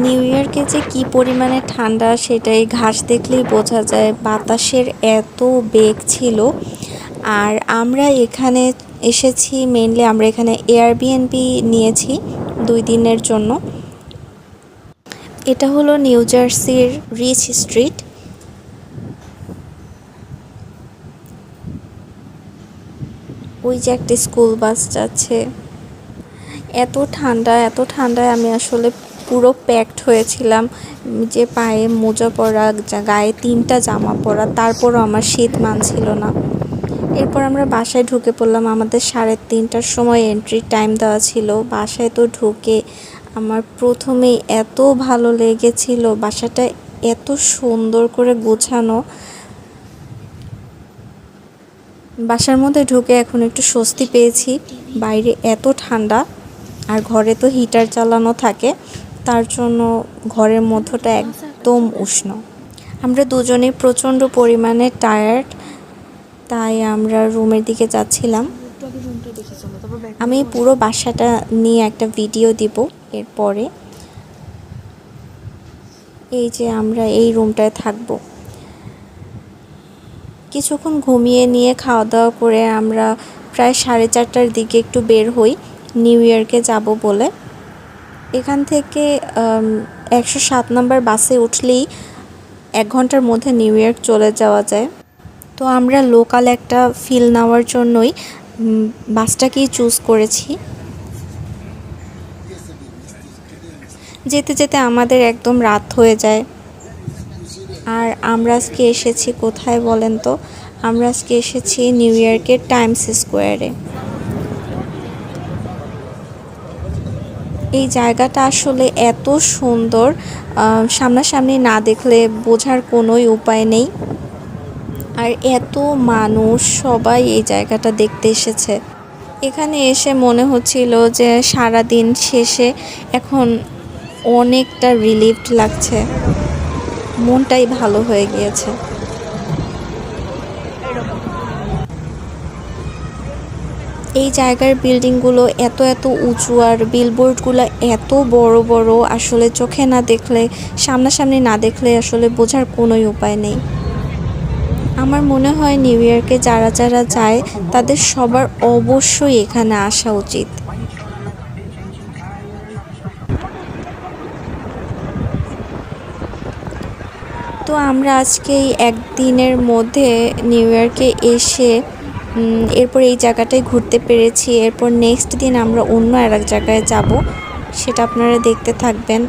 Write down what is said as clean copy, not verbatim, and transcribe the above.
New ইয়র্কে যে কি পরিমাণে ঠান্ডা সেটাই ঘাস দেখলেই বোঝা যায়। বাতাসের এত বেগ ছিল। আর আমরা এখানে এসেছি মেইনলি আমরা এখানে এয়ারবিএনবি নিয়েছি 2 দিনের জন্য। এটা হলো নিউ জার্সির রিচ স্ট্রিট। ওই যে একটা স্কুল বাস যাচ্ছে। এত ঠান্ডায় আমি আসলে পুরো প্যাকড হয়েছিলাম, যে পায়ে মোজা পরা, গায়ে 3টা জামা পরা, তারপরও আমার শীত মানছিল না। এরপর আমরা বাসায় ঢুকে পড়লাম। আমাদের 3:30টার সময় এন্ট্রি টাইম দেওয়া ছিল। বাসায় তো ঢুকে আমার প্রথমেই এত ভালো লেগেছিল, বাসাটা এত সুন্দর করে গোছানো। বাসার মধ্যে ঢুকে এখন একটু স্বস্তি পেয়েছি। বাইরে এত ঠান্ডা, আর ঘরে তো হিটার চালানো থাকে, তার জন্য ঘরের মধ্যটা একদম উষ্ণ। আমরা দুজনেই প্রচণ্ড পরিমাণে টায়ার্ড, তাই আমরা রুমের দিকে যাচ্ছিলাম। আমি পুরো বাসাটা নিয়ে একটা ভিডিও দিব এরপরে। এই যে আমরা এই রুমটায় থাকবো। কিছুক্ষণ ঘুমিয়ে নিয়ে খাওয়া দাওয়া করে আমরা প্রায় 4:30টার দিকে একটু বের হই নিউ ইয়র্কে যাব বলে। এখান থেকে 107 নম্বর বাসে উঠলেই 1 ঘন্টার মধ্যে নিউ ইয়র্ক চলে যাওয়া যায়। তো আমরা লোকাল একটা ফিল নেওয়ার জন্যই বাসটাকেই চুজ করেছি। যেতে যেতে আমাদের একদম রাত হয়ে যায়। আর আমরা আজকে এসেছি কোথায় বলেন তো? আমরা আজকে এসেছি নিউ ইয়র্কের টাইমস স্কোয়ারে। এই জায়গাটা আসলে এত সুন্দর, সামনাসামনি না দেখলে বোঝার কোনোই উপায় নেই। আর এত মানুষ, সবাই এই জায়গাটা দেখতে এসেছে। এখানে এসে মনে হচ্ছিল যে সারাদিন শেষে এখন অনেকটা রিলিফড লাগছে, মনটাই ভালো হয়ে গিয়েছে। এই জায়গার বিল্ডিংগুলো এত উঁচু, আর বিলবোর্ডগুলো এত বড় বড়, আসলে চোখে না দেখলে, সামনাসামনি না দেখলে আসলে বোঝার কোনোই উপায় নেই। আমার মনে হয় নিউ ইয়র্কে যারা যায় তাদের সবার অবশ্যই এখানে আসা উচিত। তো আমরা আজকে এই একদিনের মধ্যে নিউ ইয়র্কে এসে এরপর এই জায়গাটায় ঘুরতে পেরেছি। এরপর নেক্সট দিন আমরা অন্য আরেক জায়গায় যাব, সেটা আপনারা দেখতে থাকবেন।